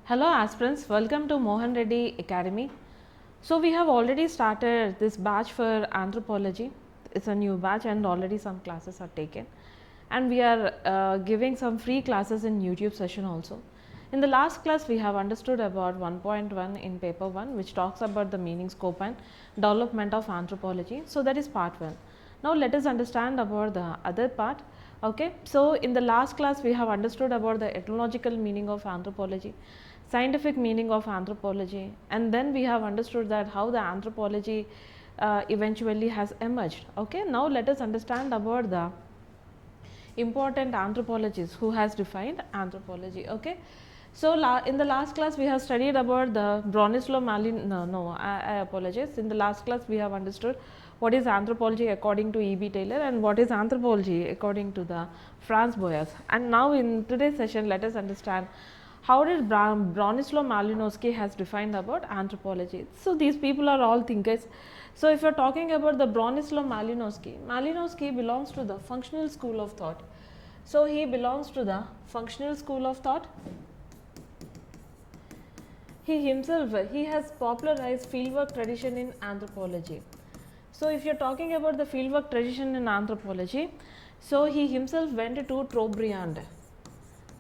Hello aspirants, welcome to Mohan Reddy Academy. So we have already started this batch for anthropology. It's a new batch and already some classes are taken. And we are giving some free classes in YouTube session also. In the last class we have understood about 1.1 in paper 1, which talks about the meaning, scope and development of anthropology. So that is part 1. Now let us understand about the other part. Okay, so in the last class we have understood about the etymological meaning of anthropology, scientific meaning of anthropology, and then we have understood that how the anthropology eventually has emerged. Okay, now let us understand about the important anthropologists who has defined anthropology. Okay, so in the last class we have studied about the Bronislaw Malin. I apologize. In the last class we have understood what is anthropology according to E.B. Taylor and what is anthropology according to the Franz Boas. And now in today's session, let us understand how did Bronislaw Malinowski has defined about anthropology. So these people are all thinkers. So if you are talking about the Bronislaw Malinowski, Malinowski belongs to the functional school of thought. So he belongs to the functional school of thought. He himself, he has popularized fieldwork tradition in anthropology. So if you are talking about the fieldwork tradition in anthropology, so he himself went to Trobriand.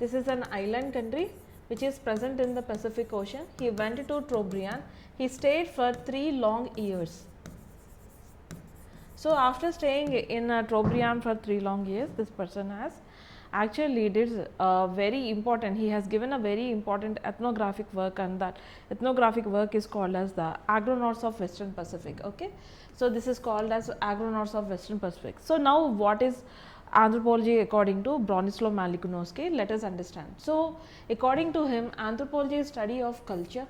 This is an island country which is present in the Pacific Ocean. He went to Trobriand. He stayed for 3 long years. So after staying in Trobriand for 3 long years, this person has actually did very important, he has given a very important ethnographic work, and that ethnographic work is called as the Agronauts of Western Pacific. Okay, so this is called as Agronauts of Western Pacific. So now what is anthropology according to Bronislaw Malinowski? Let us understand. So according to him, anthropology is study of culture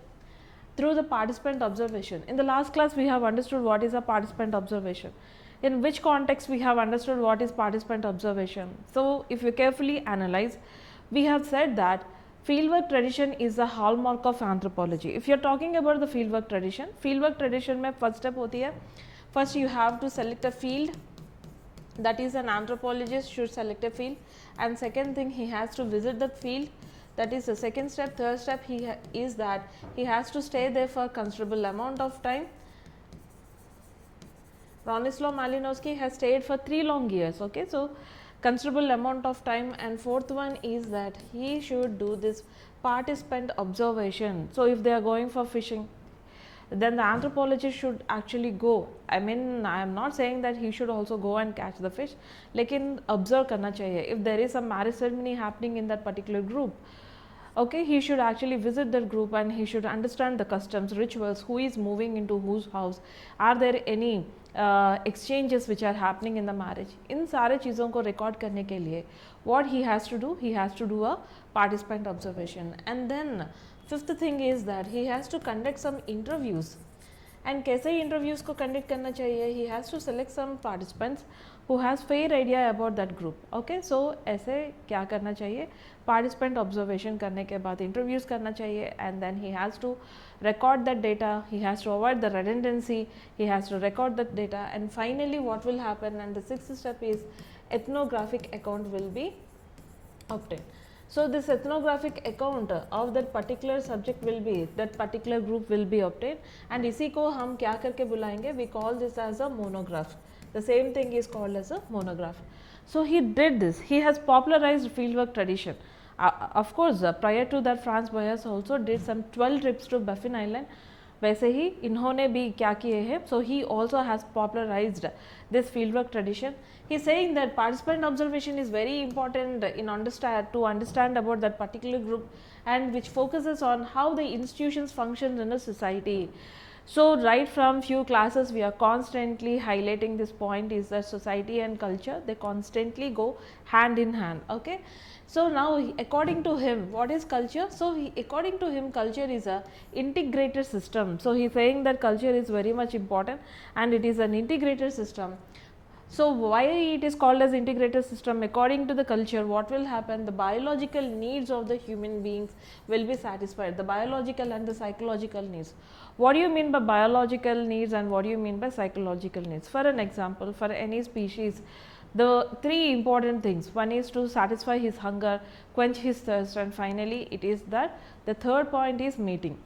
through the participant observation. In the last class we have understood what is a participant observation. In which context we have understood what is participant observation. So if you carefully analyze, we have said that fieldwork tradition is the hallmark of anthropology. If you are talking about the fieldwork tradition में first step होती है, first you have to select a field, that is an anthropologist should select a field, and second thing he has to visit the field, that is the second step. Third step is that he has to stay there for considerable amount of time. Bronislaw Malinowski has stayed for 3 long years. Okay, so considerable amount of time, and fourth one is that he should do this participant observation. So if they are going for fishing, then the anthropologist should actually go. I mean, I am not saying that he should also go and catch the fish, लेकिन observe करना चाहिए. If there is a marriage ceremony happening in that particular group, okay, he should actually visit that group and he should understand the customs, rituals, who is moving into whose house, are there any exchanges which are happening in the marriage. इन सारे चीज़ों को record करने के लिए what he has to do a participant observation. And then fifth thing is that he has to conduct some interviews. And कैसे interviews को conduct करना चाहिए, he has to select some participants who has fair idea about that group. Okay, so ऐसे क्या करना चाहिए, participant observation करने के बाद interviews करना चाहिए, and then he has to record that data, he has to avoid the redundancy, he has to record that data, and finally what will happen, and the sixth step is ethnographic account will be obtained. So this ethnographic account of that particular subject will be, that particular group will be obtained, and इसी को हम क्या करके बुलाएंगे, we call this as a monograph. The same thing is called as a monograph. So he did this, he has popularized fieldwork tradition. Of course, prior to that Franz Boas also did some 12 trips to Baffin Island. वैसे ही इन्होंने भी क्या किए हैं, so he also has popularized this fieldwork tradition. He is saying that participant observation is very important in to understand about that particular group, and which focuses on how the institutions function in a society. So right from few classes we are constantly highlighting this point, is that society and culture, they constantly go hand in hand. Okay, so now according to him, what is culture? So according to him, culture is a integrated system. So he is saying that culture is very much important and it is an integrated system. So why it is called as integrated system? According to the culture, what will happen, the biological needs of the human beings will be satisfied, the biological and the psychological needs. What do you mean by biological needs and what do you mean by psychological needs? For an example, for any species, the three important things. One is to satisfy his hunger, quench his thirst, and finally it is that the third point is mating.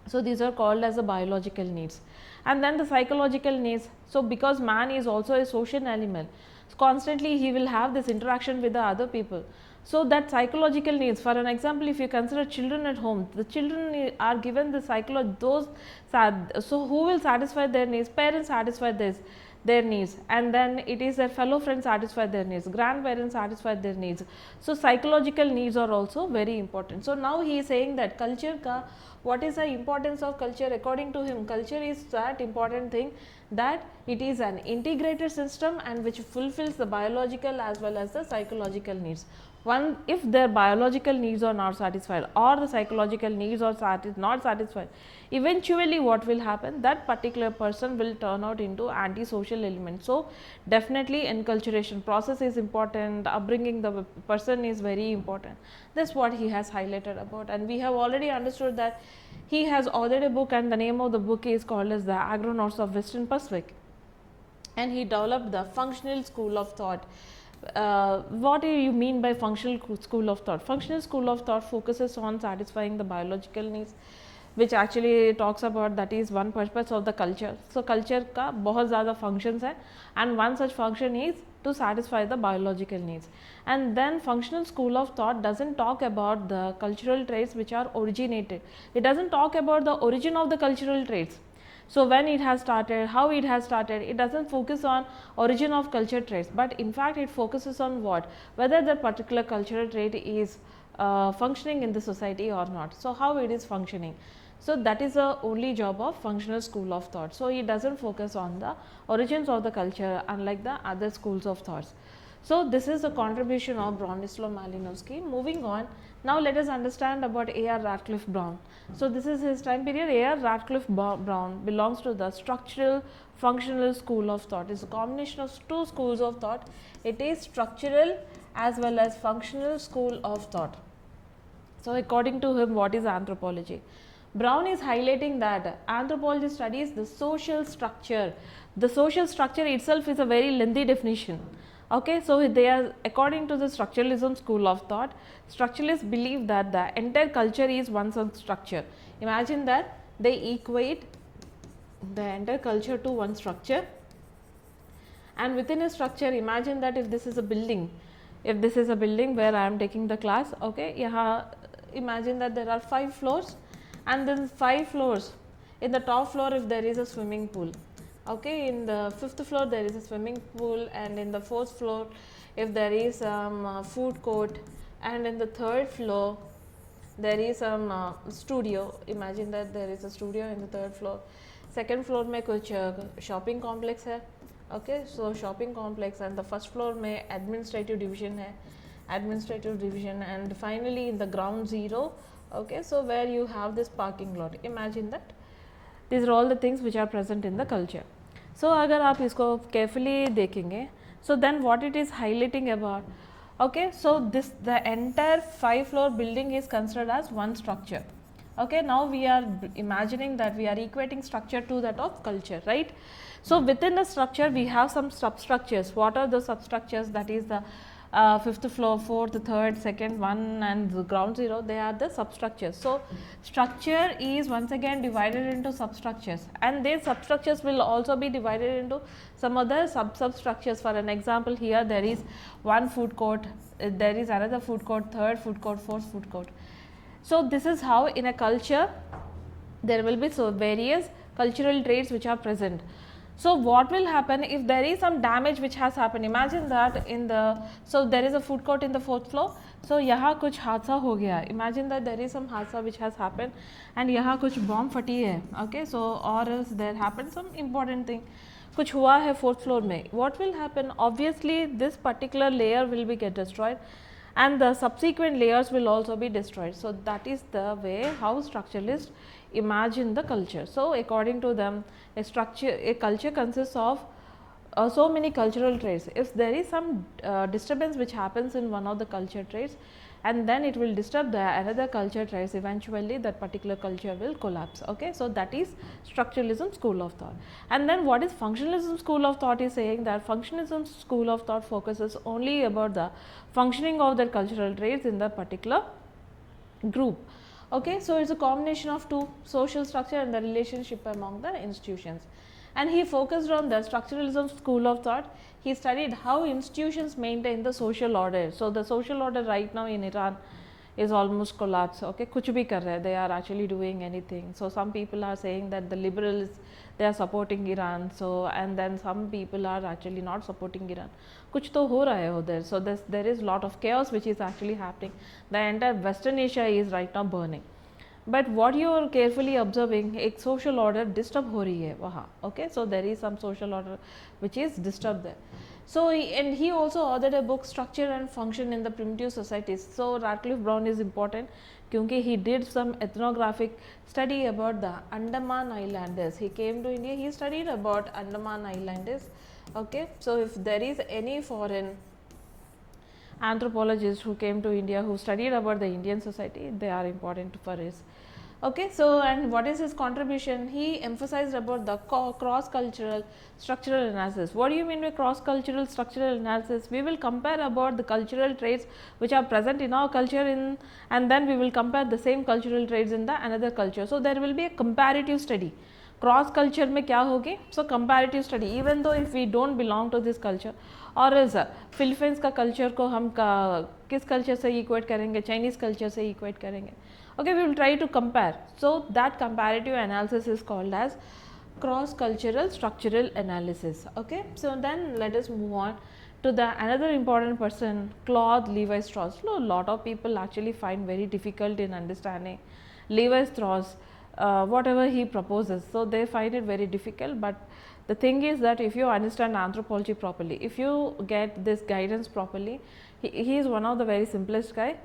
So these are called as the biological needs. And then the psychological needs. So because man is also a social animal, so constantly he will have this interaction with the other people. So that psychological needs, for an example, if you consider children at home, the children are given the so who will satisfy their needs? Parents satisfy their needs, and then it is their fellow friends satisfy their needs, grandparents satisfy their needs. So psychological needs are also very important. So now he is saying that culture ka, what is the importance of culture? According to him, culture is that important thing that it is an integrated system and which fulfills the biological as well as the psychological needs. One, if their biological needs are not satisfied or the psychological needs are not satisfied, eventually what will happen, that particular person will turn out into antisocial element. So definitely enculturation process is important, upbringing the person is very important. That's what he has highlighted about, and we have already understood that he has authored a book, and the name of the book is called as the Agronauts of Western Pacific, and he developed the functional school of thought. What do you mean by functional school of thought? Functional school of thought focuses on satisfying the biological needs, which actually talks about, that is one purpose of the culture. So culture का बहुत ज़्यादा functions है, and one such function is to satisfy the biological needs. And then functional school of thought doesn't talk about the cultural traits which are originated. It doesn't talk about the origin of the cultural traits. So when it has started, how it has started, it doesn't focus on origin of culture traits, but in fact it focuses on what, whether the particular cultural trait is functioning in the society or not. So how it is functioning. So that is the only job of functional school of thought. So it doesn't focus on the origins of the culture, unlike the other schools of thoughts. So this is the contribution of Bronislaw Malinowski. Moving on, now let us understand about A.R. Radcliffe Brown. So this is his time period. A.R. Radcliffe Brown belongs to the structural functional school of thought. It's a combination of two schools of thought. It is structural as well as functional school of thought. So according to him, what is anthropology? Brown is highlighting that anthropology studies the social structure. The social structure itself is a very lengthy definition. Okay, so they are, according to the structuralism school of thought, structuralists believe that the entire culture is one structure. Imagine that they equate the entire culture to one structure, and within a structure, imagine that if this is a building, where I am taking the class, okay, imagine that there are 5 floors, and then 5 floors. In the top floor, if there is a swimming pool, okay, in the 5th floor there is a swimming pool, and in the 4th floor if there is some food court, and in the 3rd floor there is some studio. Imagine that there is a studio in the 3rd floor. 2nd floor में कुछ shopping complex है, okay, so shopping complex, and the 1st floor में administrative division है, and finally in the ground zero, okay, so where you have this parking lot. Imagine that these are all the things which are present in the culture. So अगर आप इसको carefully देखेंगे, so then what it is highlighting about, okay, so the entire 5-floor building is considered as one structure. Okay, now we are imagining that we are equating structure to that of culture, right? So within the structure we have some substructures. What are the substructures? That is the 5th floor, 4th, 3rd, 2nd, 1 and the ground zero, they are the substructures. So structure is once again divided into substructures, and these substructures will also be divided into some other substructures. For an example, here there is one food court, there is another food court, 3rd food court, 4th food court. So this is how in a culture there will be various cultural traits which are present. So what will happen if there is some damage which has happened? Imagine that so there is a food court in the 4th floor. So यहाँ कुछ हादसा हो गया. Imagine that there is some हादसा which has happened, and यहाँ कुछ bomb फटी है. Okay, so or else there happened some important thing. कुछ हुआ है 4th floor में. What will happen? Obviously this particular layer will be get destroyed, and the subsequent layers will also be destroyed. So that is the way how structuralists imagine the culture. So according to them, a culture consists of so many cultural traits. If there is some disturbance which happens in one of the culture traits, and then it will disturb the another culture traits. Eventually that particular culture will collapse. Okay, so that is structuralism school of thought. And then what is functionalism school of thought is saying that functionalism school of thought focuses only about the functioning of the cultural traits in the particular group. Okay, so it's a combination of two, social structure and the relationship among the institutions. And he focused on the structuralism school of thought. He studied how institutions maintain the social order. So the social order right now in Iran is almost collapsed. Okay, kuch bhi kar rahe, they are actually doing anything. So some people are saying that the liberals, they are supporting Iran, so and then some people are actually not supporting Iran. Kuch to ho raha hai udhar. So there is lot of chaos which is actually happening. The entire Western Asia is right now burning. But what you are carefully observing, एक social order disturb हो रही है वहाँ. Okay, so there is some social order which is disturbed there. So and he also authored a book, Structure and Function in the Primitive Societies. So Radcliffe Brown is important क्योंकि he did some ethnographic study about the Andaman Islanders. He came to India, he studied about Andaman Islanders. Okay, so if there is any foreign anthropologists who came to India who studied about the Indian society, they are important for us. Okay, so and what is his contribution? He emphasized about the cross-cultural structural analysis. What do you mean by cross-cultural structural analysis? We will compare about the cultural traits which are present in our culture and then we will compare the same cultural traits in the another culture. So there will be a comparative study. Cross culture में क्या होगी? So comparative study. Even though if we don't belong to this culture और as Philippines का culture को हम किस culture से equate करेंगे? चाइनीज़ कल्चर से इक्वेट करेंगे. Okay, we will try to compare. So that comparative analysis is called as cross cultural structural analysis. Okay, so then let us move on to the another important person, Claude Levi-Strauss. Lot of people actually find very difficult in understanding Levi-Strauss, whatever he proposes. So they find it very difficult, but the thing is that if you understand anthropology properly, if you get this guidance properly, he is one of the very simplest guy.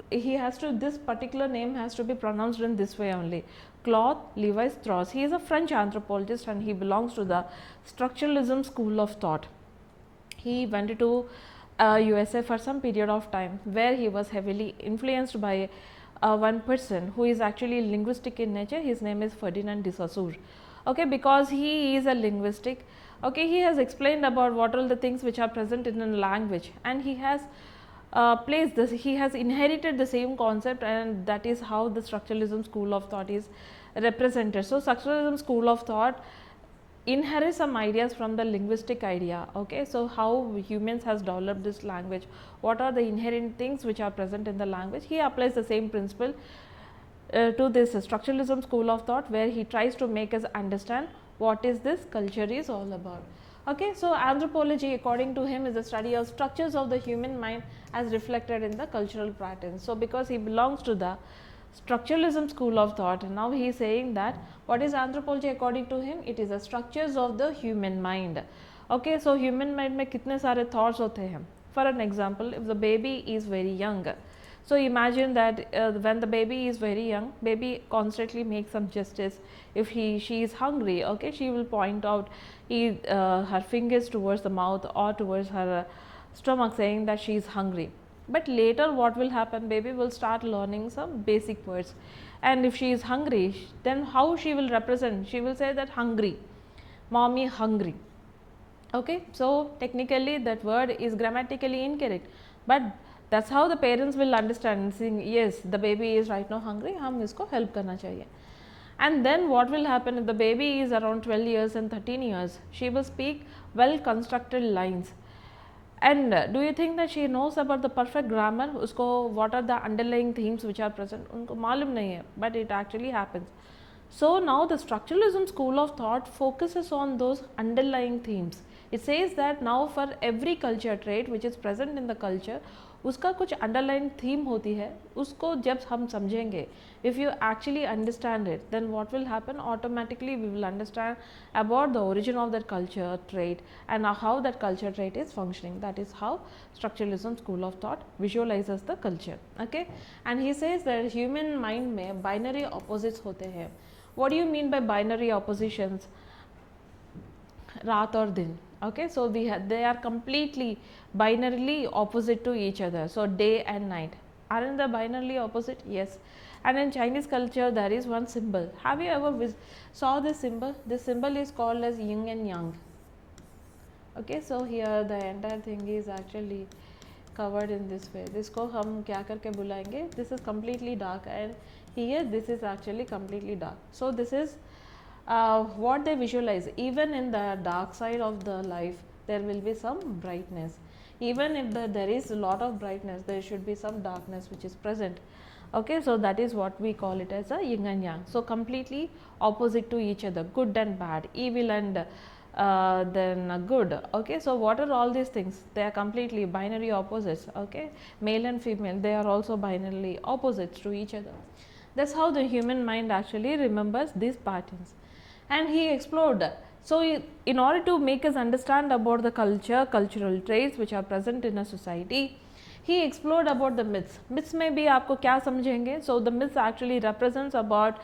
He has to, this particular name has to be pronounced in this way only, Claude Levi-Strauss. He is a French anthropologist and he belongs to the structuralism school of thought. He went to USA for some period of time where he was heavily influenced by one person who is actually linguistic in nature. His name is Ferdinand de Saussure. Okay, because he is a linguistic. Okay, he has explained about what are the things which are present in a language, and he has placed this, he has inherited the same concept, and that is how the structuralism school of thought is represented. So structuralism school of thought inherits some ideas from the linguistic idea. Okay, so how humans has developed this language, what are the inherent things which are present in the language. He applies the same principle to this structuralism school of thought, where he tries to make us understand what is this culture is all about. Okay, so anthropology according to him is the study of structures of the human mind as reflected in the cultural patterns. So because he belongs to the structuralism school of thought, and now he is saying that what is anthropology according to him? It is the structures of the human mind. Okay, so human mind में कितने सारे thoughts होते हैं. For an example, if the baby is very young, so imagine that when the baby is very young, baby constantly makes some gestures. If she is hungry, okay, she will point out her fingers towards the mouth or towards her stomach, saying that she is hungry. But later what will happen? Baby will start learning some basic words, and if she is hungry, then how she will represent? She will say that hungry, mommy hungry. Okay, so technically that word is grammatically incorrect, but that's how the parents will understand, saying yes, the baby is right now hungry, हम इसको help करना चाहिए. And then what will happen if the baby is around 12 years and 13 years? She will speak well constructed lines. And do you think that she knows about the perfect grammar? उसको what are the underlying themes which are present? उनको मालूम नहीं है, but it actually happens. So now the structuralism school of thought focuses on those underlying themes. It says that now for every culture trait which is present in the culture, उसका कुछ underlying theme होती है, उसको जब हम समझेंगे, if you actually understand it, then what will happen? Automatically we will understand about the origin of that culture trait and how that culture trait is functioning. That is how structuralism school of thought visualizes the culture. Okay, and he says that human mind में binary opposites होते हैं. What do you mean by binary oppositions? रात और दिन. Okay, so they are completely binarily opposite to each other. So day and night. Aren't they binarily opposite? Yes. And in Chinese culture, there is one symbol. Have you ever saw this symbol? This symbol is called as yin and yang. Okay, so here the entire thing is actually covered in this way. This को हम क्या करके बुलाएंगे? This is completely dark, and here this is actually completely dark. So this is what they visualize. Even in the dark side of the life, there will be some brightness. Even if there is a lot of brightness, there should be some darkness which is present. Okay, so that is what we call it as a yin and yang. So completely opposite to each other, good and bad, evil and then good. Okay, so what are all these things? They are completely binary opposites. Okay, male and female, they are also binarily opposites to each other. That's how the human mind actually remembers these patterns. And he explored. So in order to make us understand about the culture, cultural traits which are present in a society, he explored about the myths. Myths में भी आपको क्या समझेंगे? So the myths actually represents about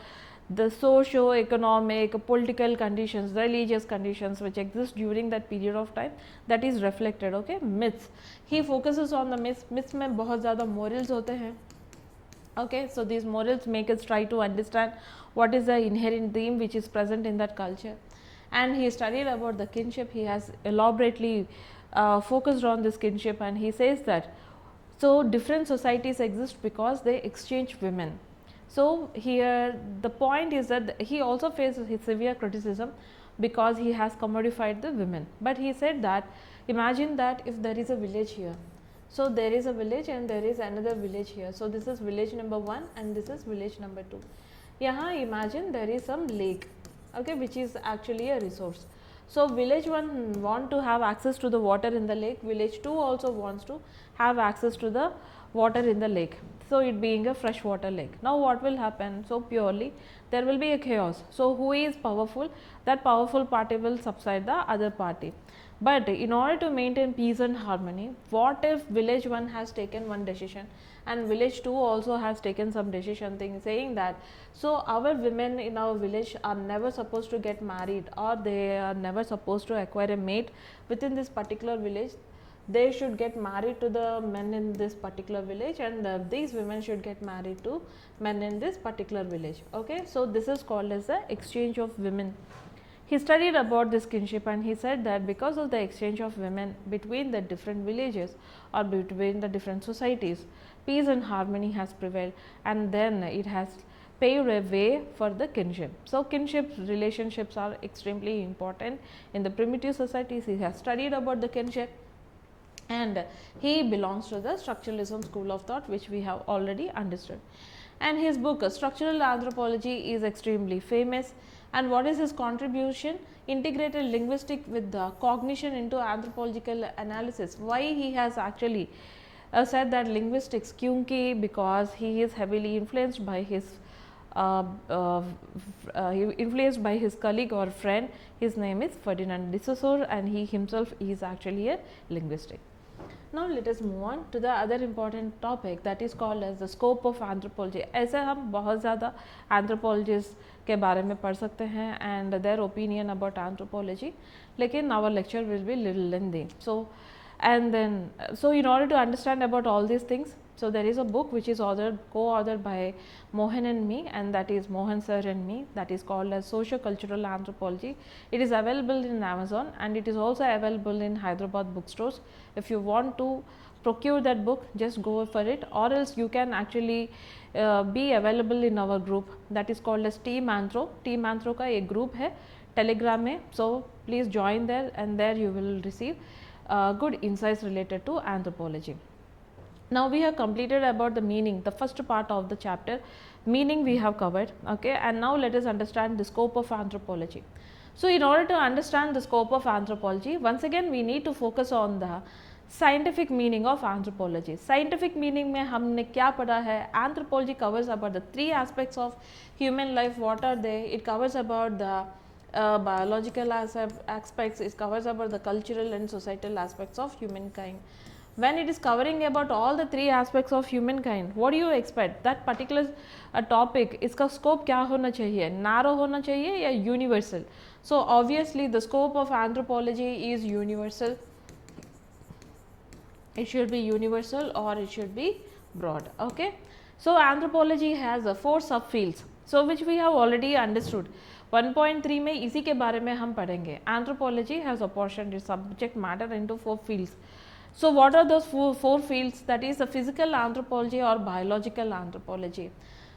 the socio-economic, political conditions, religious conditions which exist during that period of time, that is reflected. Okay, myths. He focuses on the myths. Myths में बहुत ज़्यादा morals होते हैं. Okay, so these morals make us try to understand what is the inherent theme which is present in that culture. And he studied about the kinship. He has elaborately focused on this kinship, and he says that so different societies exist because they exchange women. So here the point is that he also faces his severe criticism because he has commodified the women. But he said that imagine that if there is a village here. So there is a village and there is another village here. So this is village number 1 and this is village number 2. Yahan imagine there is some lake, okay, which is actually a resource. So village 1 want to have access to the water in the lake, village 2 also wants to have access to the water in the lake. So it being a freshwater lake. Now what will happen? So purely there will be a chaos. So who is powerful? That powerful party will subside the other party. But in order to maintain peace and harmony, what if village 1 has taken one decision and village 2 also has taken some decision thing saying that so our women in our village are never supposed to get married, or they are never supposed to acquire a mate within this particular village. They should get married to the men in this particular village, and these women should get married to men in this particular village. Okay, so this is called as the exchange of women. He studied about this kinship, and he said that because of the exchange of women between the different villages or between the different societies, peace and harmony has prevailed, and then it has paved a way for the kinship. So kinship relationships are extremely important in the primitive societies. He has studied about the kinship, and he belongs to the structuralism school of thought, which we have already understood. And his book Structural Anthropology is extremely famous. And what is his contribution? Integrated linguistic with the cognition into anthropological analysis. Why he has actually said that linguistics? Kyunki, because he is heavily influenced by his colleague or friend. His name is Ferdinand de Saussure, and he himself is actually a linguistic. Now let us move on to the other important topic, that is called as the scope of anthropology. ऐसे हम बहुत ज़्यादा anthropologists के बारे में पढ़ सकते हैं and their opinion about anthropology, लेकिन our lecture will be little lengthy. So in order to understand about all these things, so there is a book which is co-authored by Mohan and me, and that is Mohan sir and me, that is called as Socio-Cultural Anthropology. It is available in Amazon, and it is also available in Hyderabad bookstores. If you want to procure that book, just go for it, or else you can actually be available in our group, that is called as Team Anthro. Team Anthro का एक group है Telegram में, so please join there, and there you will receive good insights related to anthropology. Now we have completed about the meaning, the first part of the chapter, meaning we have covered, okay, and now let us understand the scope of anthropology. So in order to understand the scope of anthropology, once again we need to focus on the scientific meaning of anthropology. Scientific meaning में हमने क्या पढ़ा है? Anthropology covers about the 3 aspects of human life. What are they? It covers about the biological aspects, it covers about the cultural and societal aspects of humankind. When it is covering about all the 3 aspects of humankind, what do you expect? That particular topic, इसका scope क्या होना चाहिए? Narrow होना चाहिए या universal? So obviously the scope of anthropology is universal. It should be universal or it should be broad. Okay, so anthropology has 4 subfields, so which we have already understood. 1.3 में इसी के बारे में हम पढ़ेंगे. Anthropology has apportioned its subject matter into 4 fields. So what are those four fields? That is the physical anthropology or biological anthropology.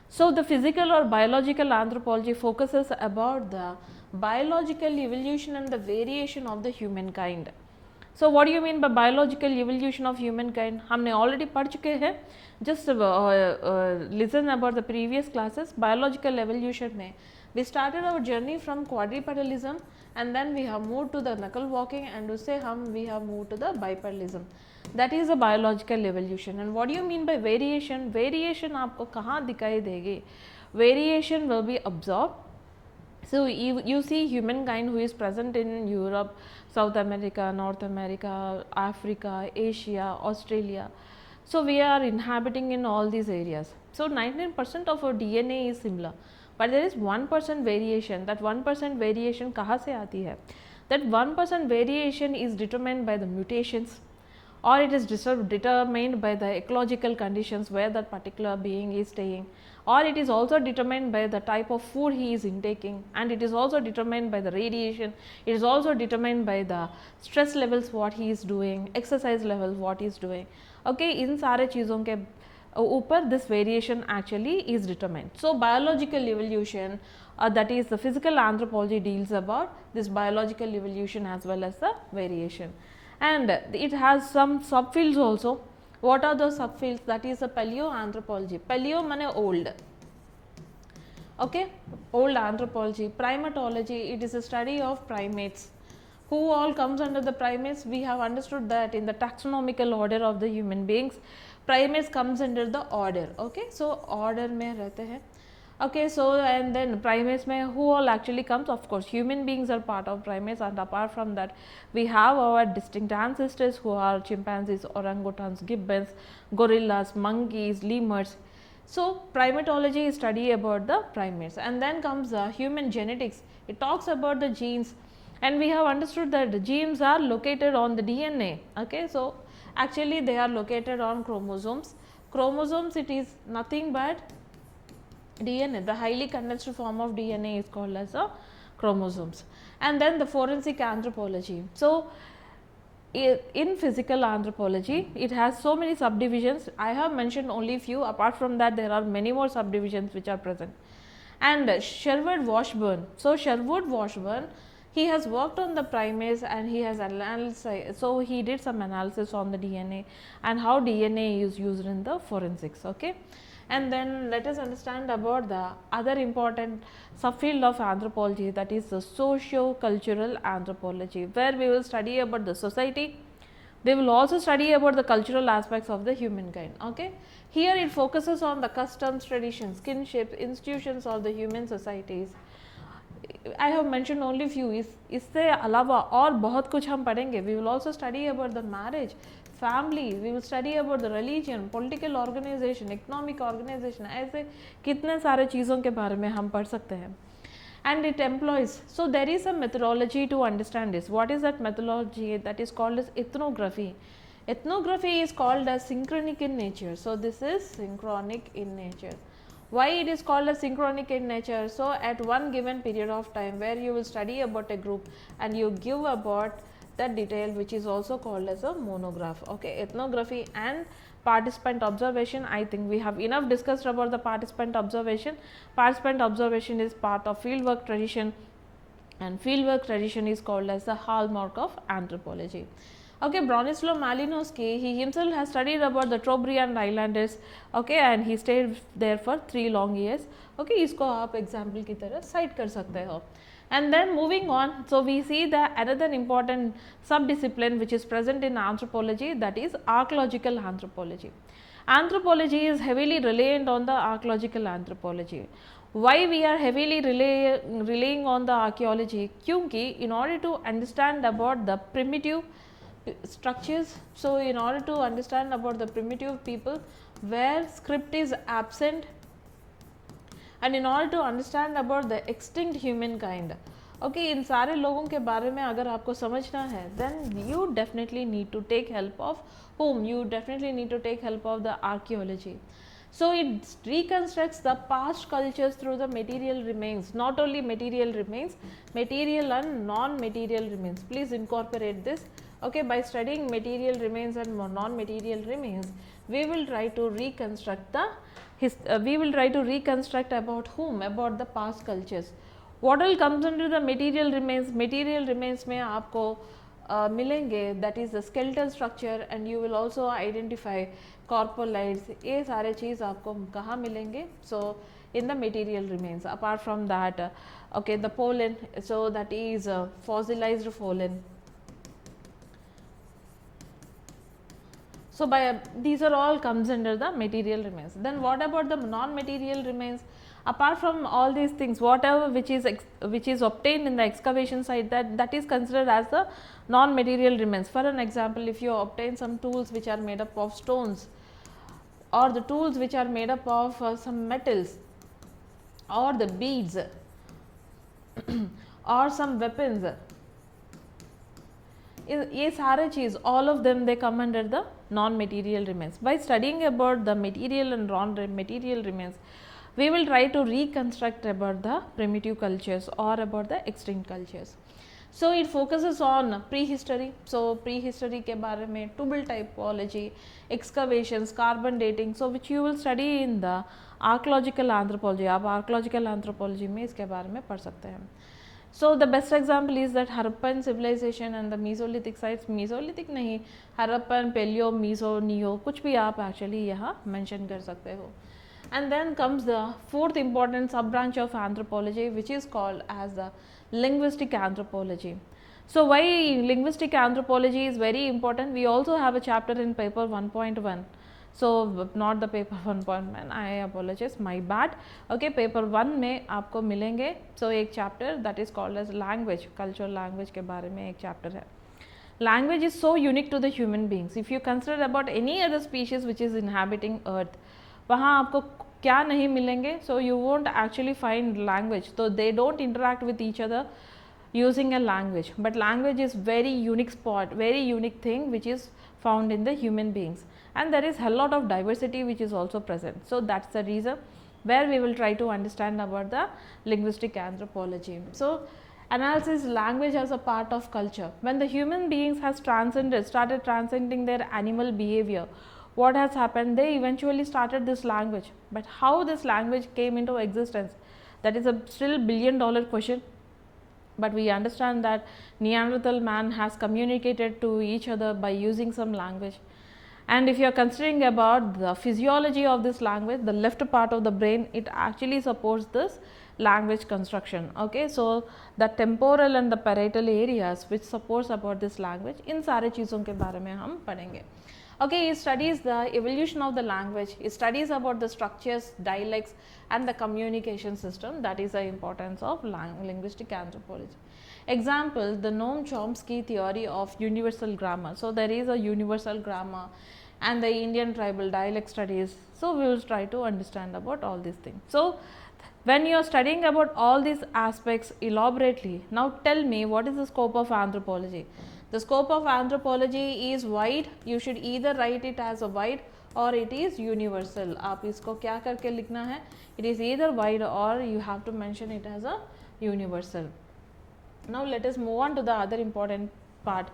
So the physical or biological anthropology focuses about the biological evolution and the variation of the humankind. So what do you mean by biological evolution of humankind? हमने already पढ़ चुके हैं. Just listen about the previous classes. Biological evolution में we started our journey from quadrupedalism and then we have moved to the knuckle walking and उससे we have moved to the bipedalism. That is a biological evolution. And what do you mean by variation? Variation आपको कहाँ दिखाई देगी? Variation will be absorbed. So you see humankind who is present in Europe, South America, North America, Africa, Asia, Australia. So we are inhabiting in all these areas. So 19% of our DNA is similar, but there is 1% variation. That 1% variation कहाँ से आती है? That 1% variation is determined by the mutations, or it is determined by the ecological conditions where that particular being is staying, or it is also determined by the type of food he is intaking, and it is also determined by the radiation, it is also determined by the stress levels what he is doing, exercise levels what he is doing. Okay, इन सारे चीज़ों के ऊपर this variation actually is determined. So biological evolution, that is the physical anthropology, deals about this biological evolution as well as the variation. And it has some subfields also. What are those subfields? That is the paleoanthropology. Paleo means old. Okay, old anthropology. Primatology, it is a study of primates. Who all comes under the primates? We have understood that in the taxonomical order of the human beings, primates comes under the order. Okay, so order में रहते हैं. Okay, so and then primates में who all actually comes? Of course, human beings are part of primates, and apart from that, we have our distinct ancestors who are chimpanzees, orangutans, gibbons, gorillas, monkeys, lemurs. So primatology is study about the primates, and then comes the human genetics. It talks about the genes, and we have understood that the genes are located on the DNA. Okay, so actually they are located on chromosomes. Chromosomes, it is nothing but DNA. The highly condensed form of DNA is called as a chromosomes. And then the forensic anthropology. So in physical anthropology, it has so many subdivisions. I have mentioned only few. Apart from that, there are many more subdivisions which are present. And Sherwood Washburn. So Sherwood Washburn, he has worked on the primates and he has analyzed. So he did some analysis on the DNA and how DNA is used in the forensics. Okay. And then let us understand about the other important subfield of anthropology, that is the socio-cultural anthropology, where we will study about the society. We will also study about the cultural aspects of the humankind. Okay, here it focuses on the customs, traditions, kinship, institutions of the human societies. I have mentioned only few. इससे अलावा और बहुत कुछ हम पढ़ेंगे. We will also study about the marriage, family, we will study about the religion, political organization, economic organization. ऐसे कितने सारे चीज़ों के बारे में हम पढ़ सकते हैं. And it employs, so there is a methodology to understand this. What is that methodology? That is called as ethnography. Ethnography is called as synchronic in nature. So this is synchronic in nature. Why it is called as synchronic in nature? So at one given period of time where you will study about a group and you give about that detail, which is also called as a monograph. Okay, ethnography and participant observation. I think we have enough discussed about the participant observation. Participant observation is part of fieldwork tradition, and fieldwork tradition is called as the hallmark of anthropology. Okay, Bronislaw Malinowski, he himself has studied about the Trobriand Islanders. Okay, and he stayed there for 3 long years. Okay, इसको आप example की तरह cite कर सकते हो. And then moving on, so we see the another important subdiscipline which is present in anthropology, that is archaeological anthropology. Anthropology is heavily reliant on the archaeological anthropology. Why we are heavily relying on the archaeology? क्योंकि in order to understand about the primitive structures, so in order to understand about the primitive people where script is absent, and in order to understand about the extinct humankind, okay इन सारे लोगों के बारे में अगर आपको समझना है then you definitely need to take help of whom? You definitely need to take help of the archaeology. So it reconstructs the past cultures through the material remains, not only material remains, material and non-material remains. Please incorporate this. Okay, by studying material remains and non-material remains, we will try to reconstruct about whom? About the past cultures. What all comes under the material remains? Material remains में आपको मिलेंगे that is the skeletal structure and you will also identify corpuscles. ये सारे चीज़ आपको कहाँ मिलेंगे? So in the material remains. Apart from that, okay, the pollen, so that is fossilized pollen. So by these are all comes under the material remains. Then what about the non-material remains? Apart from all these things, whatever which is obtained in the excavation site, that is considered as the non-material remains. For an example, if you obtain some tools which are made up of stones, or the tools which are made up of some metals, or the beads, or some weapons, ये सारे चीज़ all of them they come under the non-material remains. By studying about the material and non-material remains, we will try to reconstruct about the primitive cultures or about the extinct cultures. So it focuses on prehistory. So prehistory के बारे में tubal typology, excavations, carbon dating, so which you will study in the archaeological anthropology. आप archaeological anthropology में इसके बारे में पढ़ सकते हैं. So the best example is that Harappan civilization and the Mesolithic sites. Mesolithic नहीं, Harappan, Paleo, Meso, Neo, कुछ भी आप actually यहाँ mention कर सकते हो. And then comes the fourth important sub branch of anthropology, which is called as the linguistic anthropology. So why linguistic anthropology is very important? We also have a chapter in paper 1.1. So not the paper 1.1, I apologize, my bad. Okay, paper 1 में आपको मिलेंगे. So एक chapter that is called as language, cultural language के बारे में एक chapter है. Language is so unique to the human beings. If you consider about any other species which is inhabiting earth, वहाँ आपको क्या नहीं मिलेंगे? So you won't actually find language. So they don't interact with each other using a language, but language is very unique spot, very unique thing which is found in the human beings, and there is a lot of diversity which is also present. So that's the reason where we will try to understand about the linguistic anthropology. So analysis language as a part of culture. When the human beings has started transcending their animal behavior, what has happened? They eventually started this language, but how this language came into existence, that is a still $1 billion question. But we understand that Neanderthal man has communicated to each other by using some language. And if you are considering about the physiology of this language, the left part of the brain, it actually supports this language construction. Okay, so the temporal and the parietal areas which supports about this language, इन सारे चीज़ों के बारे में हम पढ़ेंगे. Okay, it studies the evolution of the language, it studies about the structures, dialects and the communication system. That is the importance of linguistic anthropology. Example, the Noam Chomsky theory of universal grammar. So there is a universal grammar and the Indian tribal dialect studies. So we will try to understand about all these things. So when you are studying about all these aspects elaborately, now tell me what is the scope of anthropology. The scope of anthropology is wide. You should either write it as a wide or it is universal. आप इसको क्या करके लिखना है? It is either wide or you have to mention it as a universal. Now let us move on to the other important part.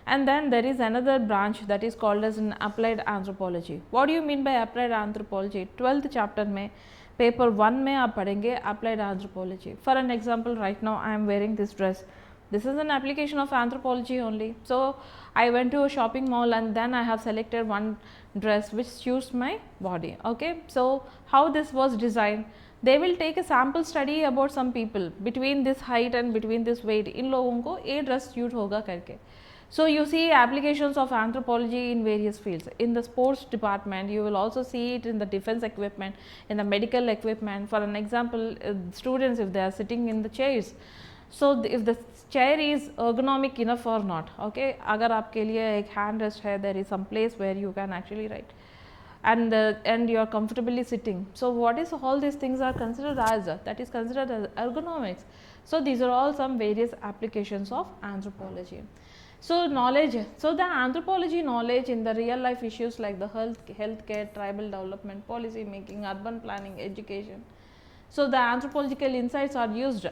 And then there is another branch that is called as an applied anthropology. What do you mean by applied anthropology? 12th chapter में paper 1 में आप पढ़ेंगे applied anthropology. For an example, right now I am wearing this dress. This is an application of anthropology only. So I went to a shopping mall and then I have selected one dress which suits my body. Okay, so how this was designed? They will take a sample study about some people between this height and between this weight. इन लोगों को ये dress suit होगा करके. So you see applications of anthropology in various fields. In the sports department, you will also see it in the defense equipment, in the medical equipment. For an example, students, if they are sitting in the chairs, so if the chair is ergonomic enough or not. Okay, अगर आपके लिए एक hand rest है, there is some place where you can actually write. and you are comfortably sitting. So what is all these things are considered as that is considered as ergonomics. So these are all some various applications of anthropology. So knowledge, so the anthropology knowledge in the real life issues like the healthcare, tribal development, policy making, urban planning, education. So the anthropological insights are used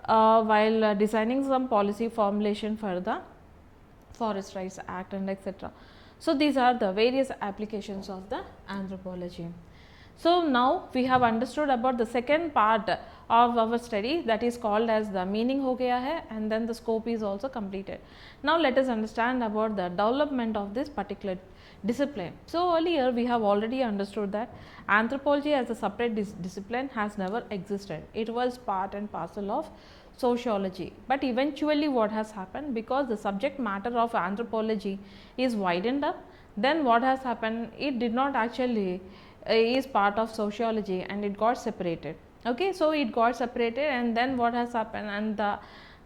while designing some policy formulation for the Forest Rights Act and etc. So these are the various applications of the anthropology. So now we have understood about the second part of our study, that is called as the meaning ho gaya hai, and then the scope is also completed. Now let us understand about the development of this particular discipline. So earlier we have already understood that anthropology as a separate discipline has never existed. It was part and parcel of sociology, but eventually what has happened, because the subject matter of anthropology is widened up, then what has happened, it did not actually is part of sociology and it got separated. Okay, so it got separated, and then what has happened, and the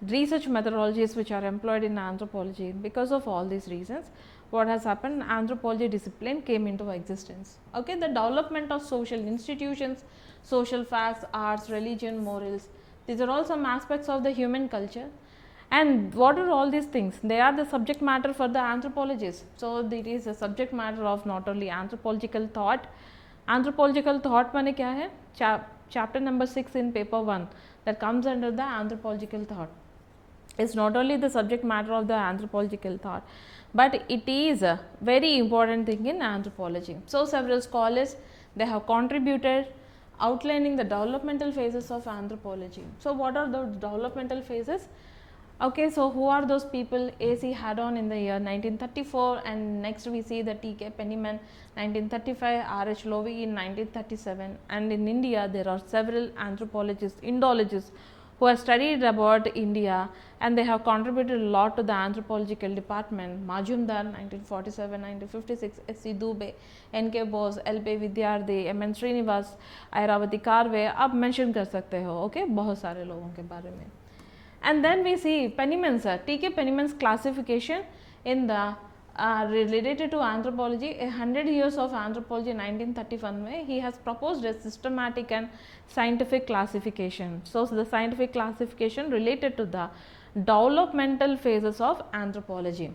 research methodologies which are employed in anthropology, because of all these reasons, what has happened, anthropology discipline came into existence. Okay, the development of social institutions, social facts, arts, religion, morals, these are all some aspects of the human culture. And what are all these things? They are the subject matter for the anthropologists. So it is a subject matter of not only anthropological thought. Anthropological thought माने क्या है? Chapter number 6 in paper 1 that comes under the anthropological thought. It's not only the subject matter of the anthropological thought, but it is a very important thing in anthropology. So several scholars, they have contributed outlining the developmental phases of anthropology. So what are the developmental phases? Okay, so who are those people? A.C. Haddon in the year 1934, and next we see the T.K. Penniman 1935, R.H. Lowy in 1937, and in India there are several anthropologists, Indologists who have studied about India, and they have contributed a lot to the anthropological department. Majumdar 1947, 1956, S.C. Dubey, N.K. Bose, L.P. Vidyarthi, M.N. Srinivas, Airavati Karve, आप mention कर सकते हो, okay, बहुत सारे लोगों के बारे में. And then we see Penniman's, T.K. Penniman's classification in the related to anthropology, 100 years of anthropology 1931 में, he has proposed a systematic and scientific classification. So the scientific classification related to the developmental phases of anthropology.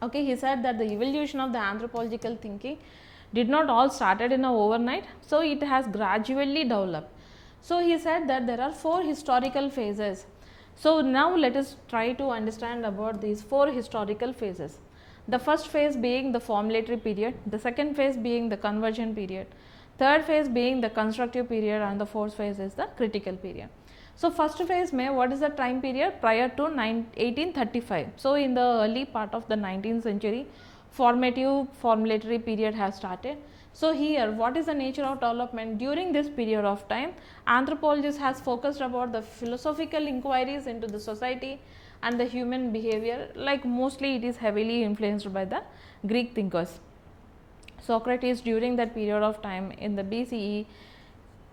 Okay, he said that the evolution of the anthropological thinking did not all started in a overnight, so it has gradually developed. So he said that there are 4 historical phases. So now let us try to understand about these 4 historical phases. The first phase being the formulatory period, the second phase being the conversion period, third phase being the constructive period, and the fourth phase is the critical period. So first phase mein, what is the time period? Prior to 1835. So in the early part of the 19th century, formulatory period has started. So here, what is the nature of development? During this period of time, anthropologists has focused about the philosophical inquiries into the society and the human behavior, like mostly it is heavily influenced by the Greek thinkers. Socrates, during that period of time in the BCE,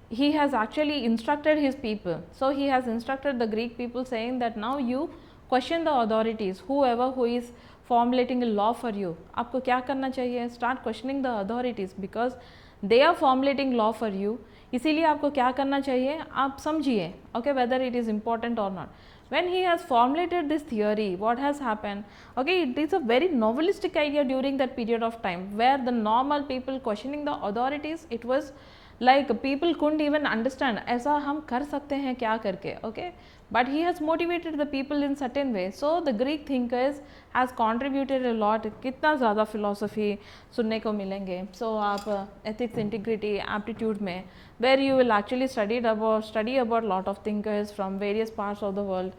he has actually instructed his people. So he has instructed the Greek people saying that now you question the authorities, whoever who is formulating a law for you, आपको क्या करना चाहिए? Start questioning the authorities because they are formulating law for you. इसीलिए आपको क्या करना चाहिए? आप समझिए, okay, whether it is important or not. When he has formulated this theory, what has happened? Okay, it is a very novelistic idea during that period of time where the normal people questioning the authorities, it was like people couldn't even understand ऐसा हम कर सकते हैं क्या करके, okay, but he has motivated the people in certain way. So the Greek thinkers has contributed a lot. कितना ज़्यादा philosophy सुनने को मिलेंगे. So आप ethics, integrity, aptitude में where you will actually study about lot of thinkers from various parts of the world,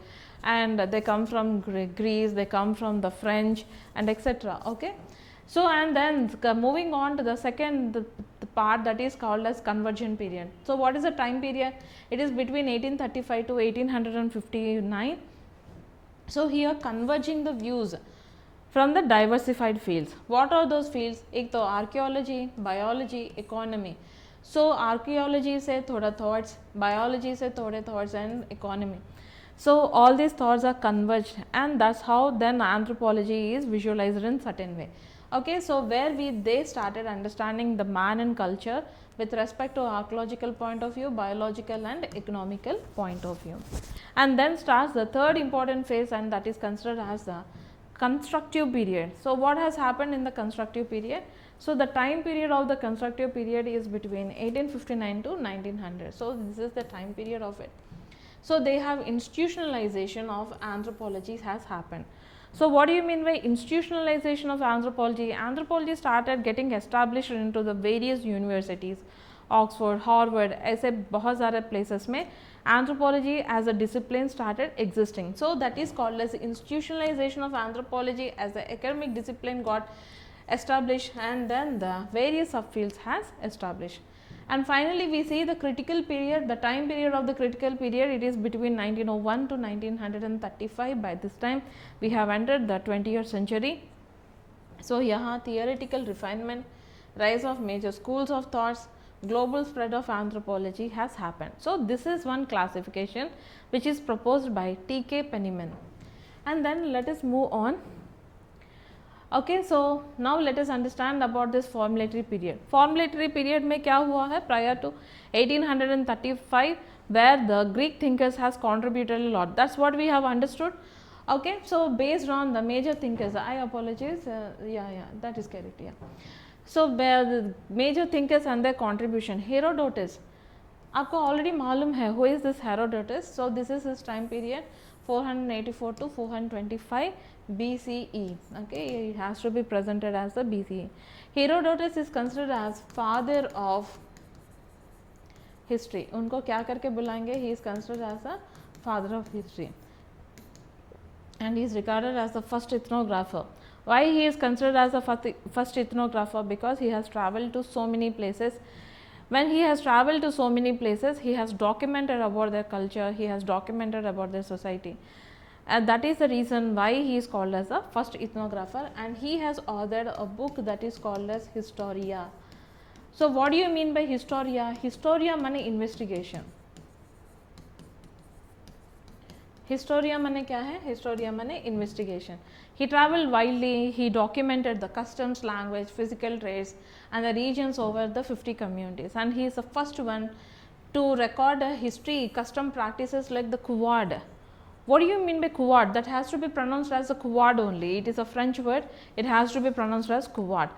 and they come from Greece, they come from the French and etc. Okay. So and then moving on to the second the part that is called as conversion period. So what is the time period? It is between 1835 to 1859. So here converging the views from the diversified fields. What are those fields? एक तो archaeology, biology, economy. So archaeology से थोड़ा thoughts, biology से थोड़े thoughts and economy. So all these thoughts are converged, and that's how then anthropology is visualized in certain way. Okay, so where they started understanding the man and culture with respect to archaeological point of view, biological and economical point of view. And then starts the third important phase, and that is considered as the constructive period. So what has happened in the constructive period? So the time period of the constructive period is between 1859 to 1900. So this is the time period of it. So they have institutionalization of anthropology has happened. So what do you mean by institutionalization of anthropology? Anthropology started getting established into the various universities, Oxford, Harvard, ऐसे बहुत सारे places में anthropology as a discipline started existing. So that is called as institutionalization of anthropology as the academic discipline got established, and then the various subfields has established. And finally we see the critical period, the time period of the critical period, it is between 1901 to 1935. By this time we have entered the 20th century. So यहाँ theoretical refinement, rise of major schools of thoughts, global spread of anthropology has happened. So this is one classification which is proposed by T.K. Penniman. And then let us move on. Okay, so now let us understand about this formulatory period. Formulatory period में क्या हुआ है? Prior to 1835, where the Greek thinkers has contributed a lot. That's what we have understood. Okay, so based on the major thinkers, I apologize. That is correct. Yeah. So where the major thinkers and their contribution, Herodotus. आपको already मालूम है who is this Herodotus? So this is his time period, 484 to 425 BCE. Okay, it has to be presented as the BCE. Herodotus is considered as father of history. उनको क्या करके बुलाएंगे? He is considered as a father of history, and he is regarded as the first ethnographer. Why he is considered as the first ethnographer? Because he has traveled to so many places. When he has traveled to so many places, he has documented about their culture, he has documented about their society. And that is the reason why he is called as the first ethnographer, and he has authored a book that is called as Historia. So what do you mean by Historia? Historia माने investigation. Historia माने क्या है? Historia माने investigation. He traveled widely, he documented the customs, language, physical traits and the regions over the 50 communities, and he is the first one to record a history, custom practices like the Kuwad. What do you mean by Kuwad? That has to be pronounced as a Kuwad only. It is a French word, it has to be pronounced as Kuwad.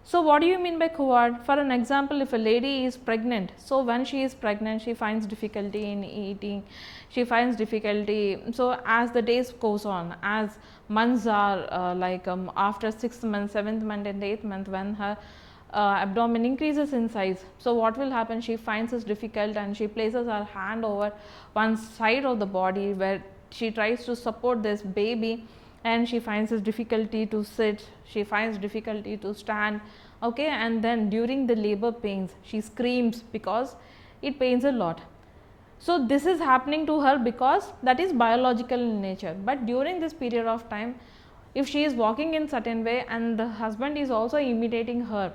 So what do you mean by Kuwad? For an example, if a lady is pregnant, so when she is pregnant, she finds difficulty in eating, she finds difficulty. So as the days goes on, as months are after 6th month, 7th month and 8th month, when her abdomen increases in size, so what will happen? She finds this difficult and she places her hand over one side of the body where she tries to support this baby, and she finds this difficulty to sit, she finds difficulty to stand. Okay, and then during the labor pains she screams because it pains a lot. So this is happening to her because that is biological in nature. But during this period of time, if she is walking in certain way and the husband is also imitating her,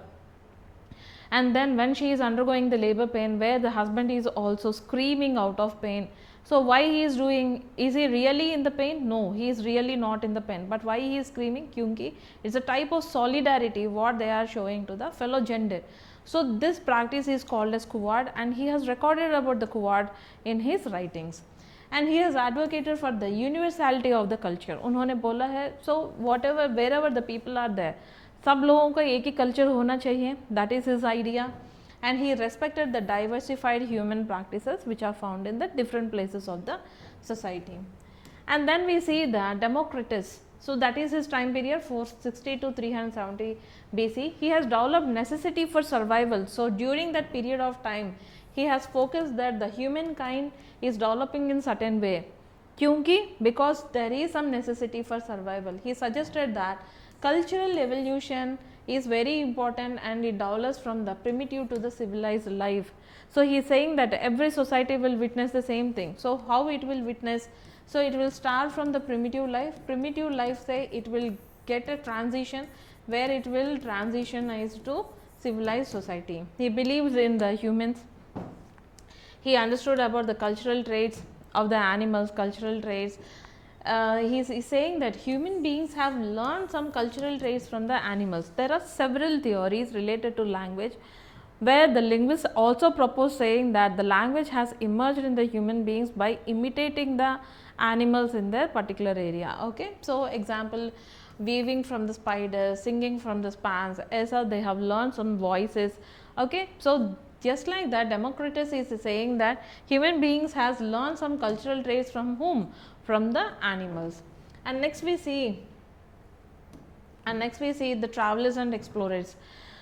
and then when she is undergoing the labor pain where the husband is also screaming out of pain, so why he is doing? Is he really in the pain? No, he is really not in the pain. But why he is screaming? Kyunki it's a type of solidarity what they are showing to the fellow gender. So this practice is called as Kuwad, and he has recorded about the Kuwad in his writings, and he has advocated for the universality of the culture. उन्होंने बोला है, so whatever wherever the people are there, सब लोगों का एक ही culture होना चाहिए. That is his idea. And he respected the diversified human practices which are found in the different places of the society. And then we see the Democritus. So that is his time period, 460 to 370 BC. He has developed necessity for survival. So during that period of time, he has focused that the humankind is developing in certain way. Kyunki because there is some necessity for survival. He suggested that cultural evolution is very important, and it develops from the primitive to the civilized life. So he is saying that every society will witness the same thing. So how it will witness? So it will start from the primitive life. Primitive life, say it will get a transition where it will transitionize to civilized society. He believes in the humans. He understood about the cultural traits of the animals, cultural traits, he's saying that human beings have learned some cultural traits from the animals. There are several theories related to language, where the linguists also propose saying that the language has emerged in the human beings by imitating the animals in their particular area. Okay, so example, weaving from the spiders, singing from the spans, as they have learned some voices. Okay, so just like that, Democritus is saying that human beings has learned some cultural traits from whom? From the animals. And next we see the travelers and explorers.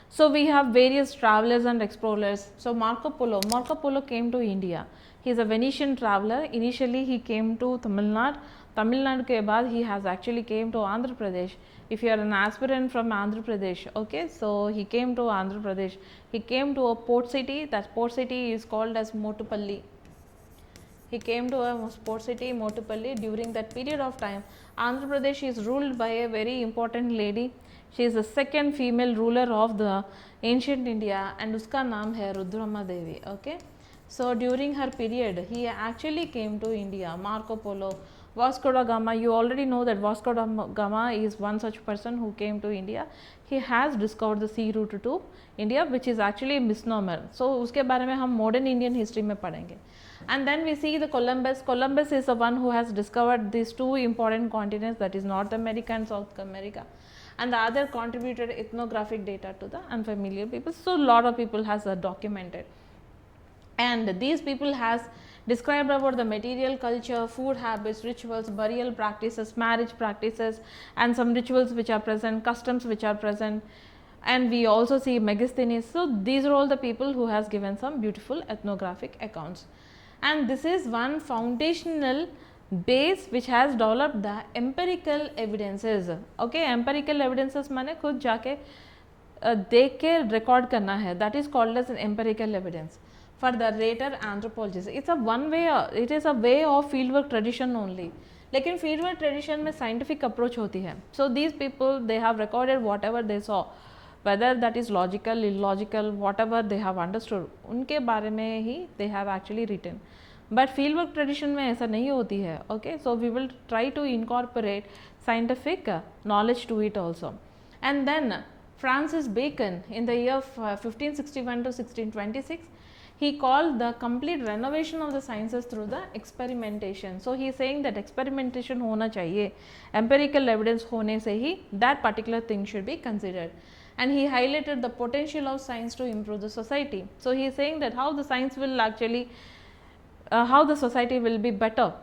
So we have various travelers and explorers. So Marco Polo came to India. He is a Venetian traveler. Initially he came to Tamil Nadu. Tamil Nadu ke baad he has actually came to Andhra Pradesh. If you are an aspirant from Andhra Pradesh, okay, so he came to Andhra Pradesh. He came to a port city. That port city is called as Motupalli. He came to a port city, Motupalli. During that period of time, Andhra Pradesh is ruled by a very important lady. She is the second female ruler of the ancient India, and uska naam hai Rudramma Devi. Okay, so during her period, he actually came to India. Marco Polo, Vasco da Gama. You already know that Vasco da Gama is one such person who came to India. He has discovered the sea route to India, which is actually a misnomer. So उसके बारे में हम modern Indian history में पढ़ेंगे. And then we see the Columbus. Columbus is the one who has discovered these two important continents, that is North America and South America, and the other contributed ethnographic data to the unfamiliar people. So a lot of people has documented, and these people has described about the material culture, food habits, rituals, burial practices, marriage practices, and some rituals which are present, customs which are present. And we also see Megasthenes. So these are all the people who has given some beautiful ethnographic accounts. And this is one foundational base which has developed the empirical evidences. Okay, empirical evidences माने खुद जाके देख के record करना है. That is called as an empirical evidence. For the later anthropologists, it's a one way. It is a way of fieldwork tradition only. लेकिन fieldwork tradition में scientific approach होती है. So these people, they have recorded whatever they saw, whether that is logical, illogical, whatever they have understood, उनके बारे में ही they have actually written. But fieldwork tradition में ऐसा नहीं होती है. Okay, so we will try to incorporate scientific knowledge to it also. And then Francis Bacon, in the year 1561 to 1626, he called the complete renovation of the sciences through the experimentation. So he is saying that experimentation होना चाहिए, empirical evidence होने से ही that particular thing should be considered. And he highlighted the potential of science to improve the society. So he is saying that how the science will actually how the society will be better.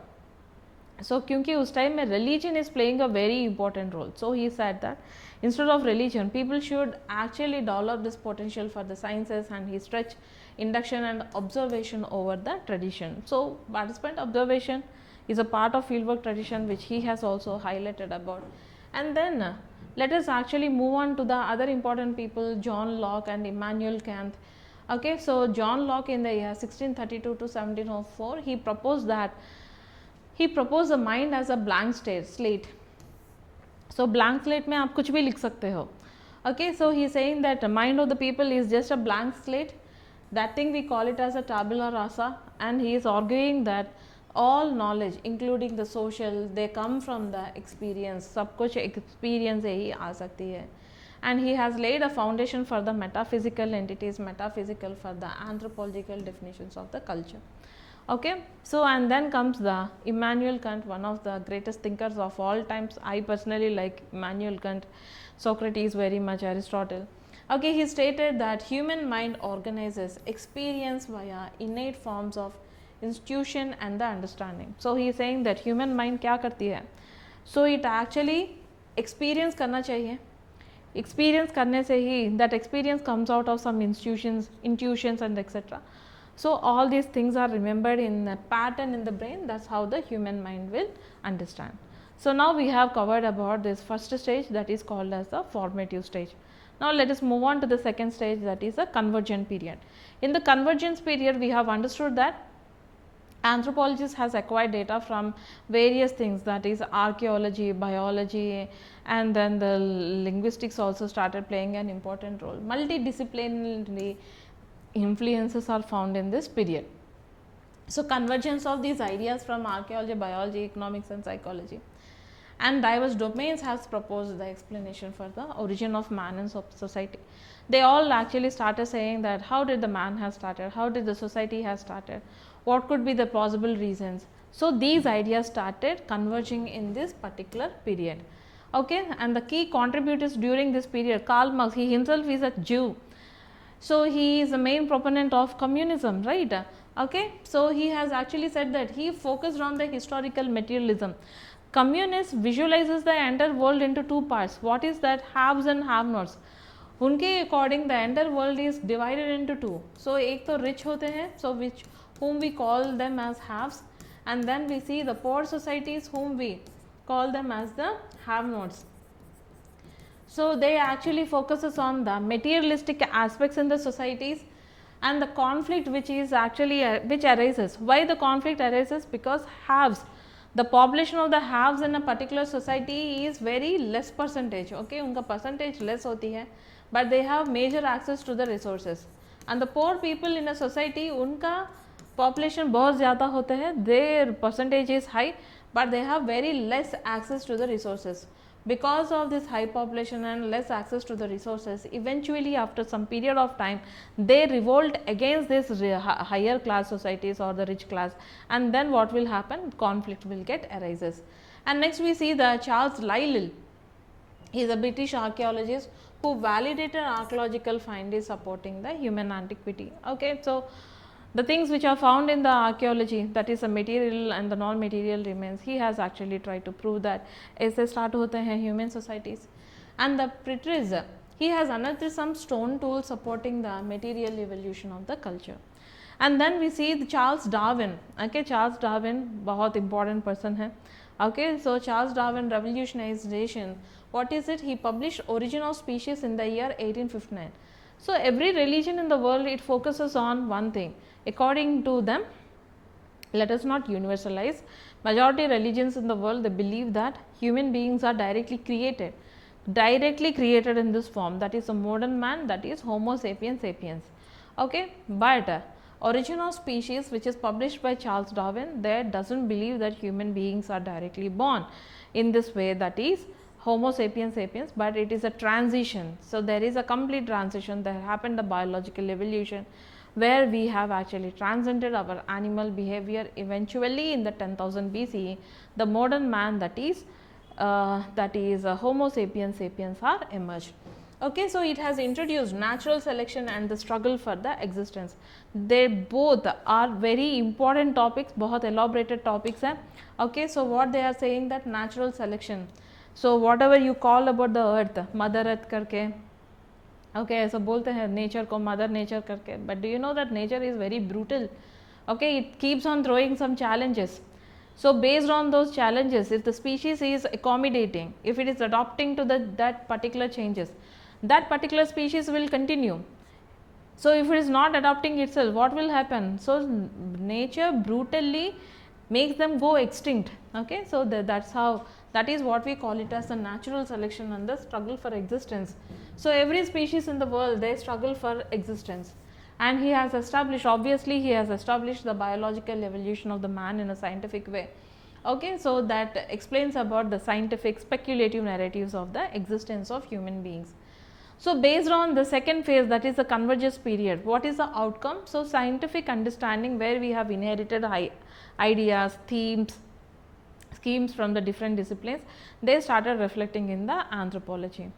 So क्योंकि उस time में religion is playing a very important role. So he said that instead of religion, people should actually develop this potential for the sciences, and he stretched induction and observation over the tradition. So participant observation is a part of fieldwork tradition, which he has also highlighted about. And then let us actually move on to the other important people, John Locke and Immanuel Kant. Okay, so John Locke in the year 1632 to 1704, he proposed the mind as a blank slate. So blank slate में आप कुछ भी लिख सकते हो. Okay, so he is saying that the mind of the people is just a blank slate. That thing we call it as a tabula rasa, and he is arguing that all knowledge, including the social, they come from the experience. सब कुछ experience से ही आ सकती है. And he has laid a foundation for the metaphysical entities, metaphysical for the anthropological definitions of the culture. Okay, so and then comes the Immanuel Kant, one of the greatest thinkers of all times. I personally like Immanuel Kant, Socrates very much, Aristotle. Okay, he stated that human mind organizes experience via innate forms of institution and the understanding. So he is saying that human mind क्या करती है? So it actually experience करना चाहिए. Experience करने से ही that experience comes out of some institutions, intuitions and etc. So all these things are remembered in a pattern in the brain. That's how the human mind will understand. So now we have covered about this first stage, that is called as the formative stage. Now let us move on to the second stage, that is the convergent period. In the convergence period, we have understood that anthropologists has acquired data from various things, that is archaeology, biology, and then the linguistics also started playing an important role. Multidisciplinary influences are found in this period. So convergence of these ideas from archaeology, biology, economics and psychology and diverse domains has proposed the explanation for the origin of man and society. They all actually started saying that how did the man have started, how did the society have started, what could be the possible reasons. So these ideas started converging in this particular period. Okay, and the key contributors during this period, Karl Marx, he himself is a Jew. So he is the main proponent of communism, right? Okay, so he has actually said that he focused on the historical materialism. Communist visualizes the entire world into two parts. What is that? Haves and have nots. उनके according the entire world is divided into two. So एक तो rich होते हैं, so which whom we call them as haves, and then we see the poor societies whom we call them as the have nots. So they actually focuses on the materialistic aspects in the societies and the conflict which is actually which arises. Why the conflict arises? Because haves, the population of the haves in a particular society is very less percentage. Okay, उनका percentage less होती है, but they have major access to the resources. And the poor people in a society, उनका population बहुत ज़्यादा होता है, their percentage is high, but they have very less access to the resources. Because of this high population and less access to the resources, eventually after some period of time, they revolt against this higher class societies or the rich class, and then what will happen? Conflict will get arises. And next we see the Charles Lyell. He is a British archaeologist who validated archaeological findings supporting the human antiquity. Okay, so the things which are found in the archaeology, that is the material and the non-material remains, he has actually tried to prove that ऐसे start होते हैं human societies. And the Pretres, he has unearthed some stone tools supporting the material evolution of the culture. And then we see the Charles Darwin. Okay, Charles Darwin बहुत important person है. Okay, so Charles Darwin revolutionization, what is it? He published Origin of Species in the year 1859. So every religion in the world, it focuses on one thing. According to them, let us not universalize, majority religions in the world, they believe that human beings are directly created in this form, that is a modern man, that is Homo sapiens sapiens. Okay, but Origin of Species, which is published by Charles Darwin, there doesn't believe that human beings are directly born in this way, that is Homo sapiens sapiens, but it is a transition. So there is a complete transition that happened, the biological evolution, where we have actually transcended our animal behavior. Eventually in the 10,000 BCE, the modern man, that is Homo sapiens sapiens are emerged. Okay, so it has introduced natural selection and the struggle for the existence. They both are very important topics, बहुत elaborated topics हैं. Okay, so what they are saying, that natural selection. So whatever you call about the earth, mother earth करके, okay, ऐसा बोलते हैं nature को mother nature करके, but do you know that nature is very brutal? Okay, it keeps on throwing some challenges. So based on those challenges, if the species is accommodating, if it is adopting to that particular changes, that particular species will continue. So if it is not adapting itself, what will happen? So nature brutally makes them go extinct. Okay, so that's how, that is what we call it as the natural selection and the struggle for existence. So every species in the world, they struggle for existence, and he has established, obviously he has established the biological evolution of the man in a scientific way. Okay, so that explains about the scientific speculative narratives of the existence of human beings. So based on the second phase, that is the convergence period, what is the outcome? So scientific understanding, where we have inherited ideas, themes, schemes from the different disciplines, they started reflecting in the anthropology.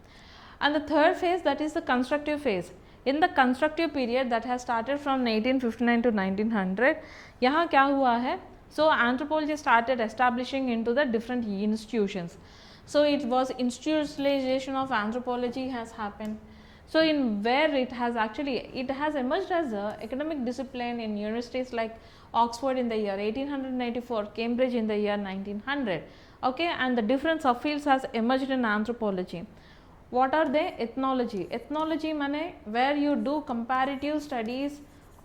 And the third phase, that is the constructive phase. In the constructive period that has started from 1859 to 1900, यहाँ क्या हुआ है? So anthropology started establishing into the different institutions. So it was institutionalization of anthropology has happened. So in where it has emerged as a academic discipline in universities like Oxford in the year 1894, Cambridge in the year 1900. Okay, and the different subfields has emerged in anthropology. What are they? Ethnology. Ethnology माने where you do comparative studies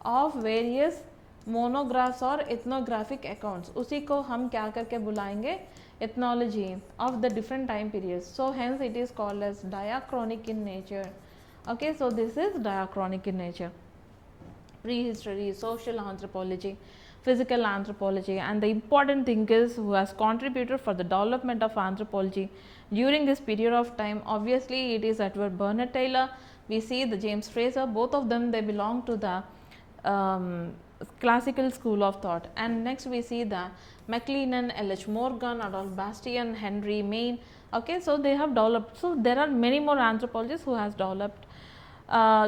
of various monographs or ethnographic accounts. उसी को हम क्या करके बुलाएंगे? Ethnology of the different time periods. So hence it is called as diachronic in nature. Okay, so this is diachronic in nature. Prehistory, social anthropology. physical anthropology, and the important thing is who has contributed for the development of anthropology during this period of time. Obviously it is Edward Bernard Taylor, we see the James Fraser, both of them they belong to the classical school of thought. And next we see the MacLennan, L.H. Morgan, Adolphe Bastien, Henry Maine. Okay, so they have developed. So there are many more anthropologists who has developed,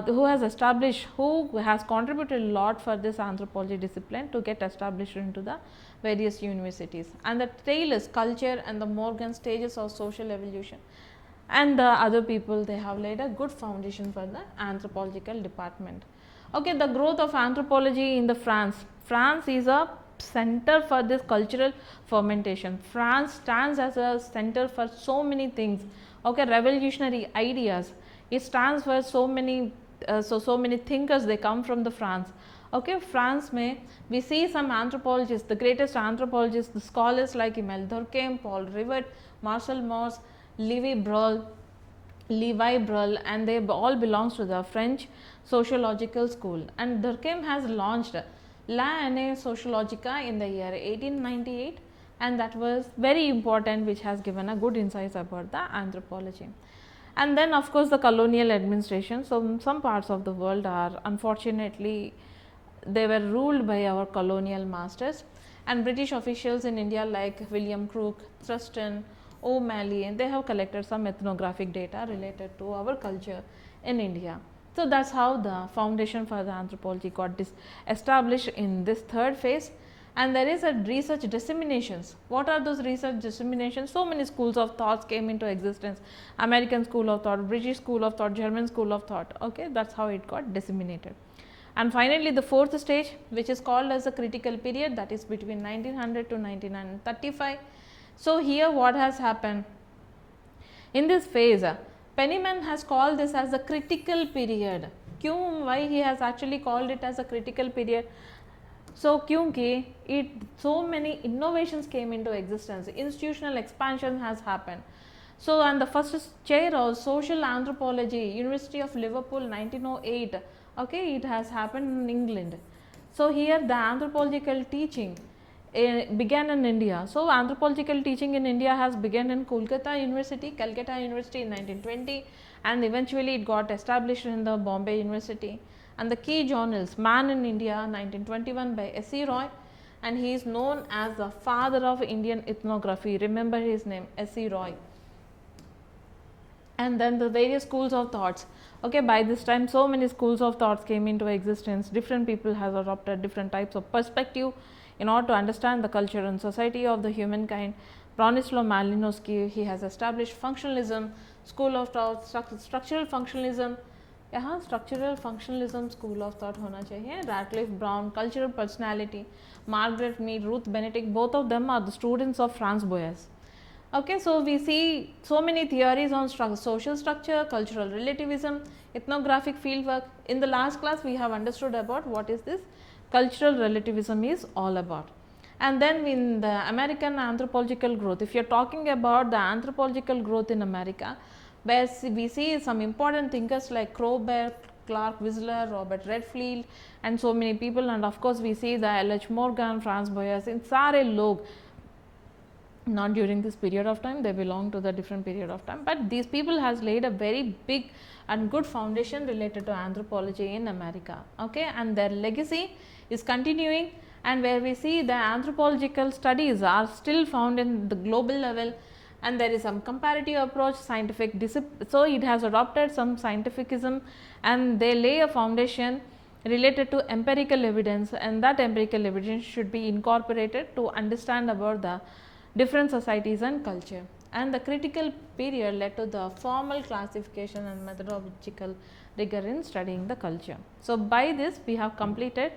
who has established, who has contributed a lot for this anthropology discipline to get established into the various universities. And the Taylor's culture and the Morgan stages of social evolution, and the other people, they have laid a good foundation for the anthropological department. Okay, the growth of anthropology in the France. France is a center for this cultural fermentation. France stands as a center for so many things. Okay, revolutionary ideas. It stands for so many many thinkers, they come from the France. Okay, France mein we see some anthropologists, the greatest anthropologists, the scholars like Emile Durkheim, Paul Rivet, Marcel Mauss, Levi Bruhl, and they all belongs to the French sociological school. And Durkheim has launched La Année Sociologica in the year 1898, and that was very important, which has given a good insights about the anthropology. And then of course the colonial administration. So some parts of the world are unfortunately they were ruled by our colonial masters, and British officials in India like William Crook, Thurston, O'Malley, and they have collected some ethnographic data related to our culture in India. So that's how the foundation for the anthropology got established in this third phase. And there is a research disseminations. What are those research disseminations? So many schools of thoughts came into existence. American school of thought, British school of thought, German school of thought. Okay, that's how it got disseminated. And finally the fourth stage, which is called as the critical period, that is between 1900 to 1935. So here what has happened in this phase, Penniman has called this as the critical period. Why he has actually called it as a critical period? So kyunki so many innovations came into existence, institutional expansion has happened. So and the first chair of social anthropology, University of Liverpool, 1908. Okay, it has happened in England. So here the anthropological teaching began in India. So anthropological teaching in India has begun in Calcutta University in 1920, and eventually it got established in the Bombay University. And the key journals, Man in India, 1921 by S.C. Roy, and he is known as the father of Indian ethnography. Remember his name, S.C. Roy. And then the various schools of thoughts. Okay, by this time so many schools of thoughts came into existence. Different people have adopted different types of perspective in order to understand the culture and society of the humankind. Bronislaw Malinowski, he has established functionalism, school of thought, structural functionalism. यहाँ structural functionalism school of thought होना चाहिए. Radcliffe Brown, cultural personality, Margaret Mead, Ruth Benedict, both of them are the students of Franz Boas. Okay, so we see so many theories on social structure, cultural relativism, ethnographic fieldwork. In the last class we have understood about what is this cultural relativism is all about. And then in the American anthropological growth, if you are talking about the anthropological growth in America, where we see some important thinkers like Crowber, Clark Whistler, Robert Redfield, and so many people, and of course we see the L.H. Morgan, Franz Boas, in sare log, not during this period of time, they belong to the different period of time, but these people has laid a very big and good foundation related to anthropology in America. Okay, and their legacy is continuing, and where we see the anthropological studies are still found in the global level, and there is some comparative approach, scientific discipline. So it has adopted some scientificism, and they lay a foundation related to empirical evidence, and that empirical evidence should be incorporated to understand about the different societies and culture. And the critical period led to the formal classification and methodological rigor in studying the culture. So by this we have completed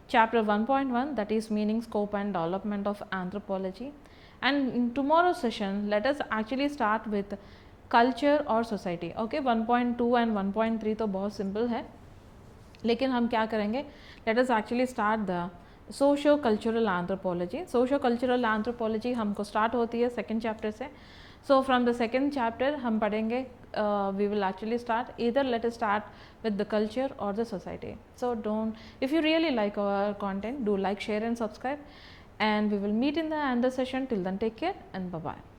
chapter 1.1, that is meaning, scope and development of anthropology. And in tomorrow's session, let us actually start with culture or society. Okay, 1.2 and 1.3 तो बहुत simple है, लेकिन हम क्या करेंगे, let us actually start the socio cultural anthropology. Socio cultural anthropology हमको start होती है सेकेंड चैप्टर से. So from the second chapter हम पढ़ेंगे we will actually start. Either let us start with the culture or the society. So don't, if you really like our content, do like, share and subscribe, and we will meet in the another session. Till then, take care and bye bye.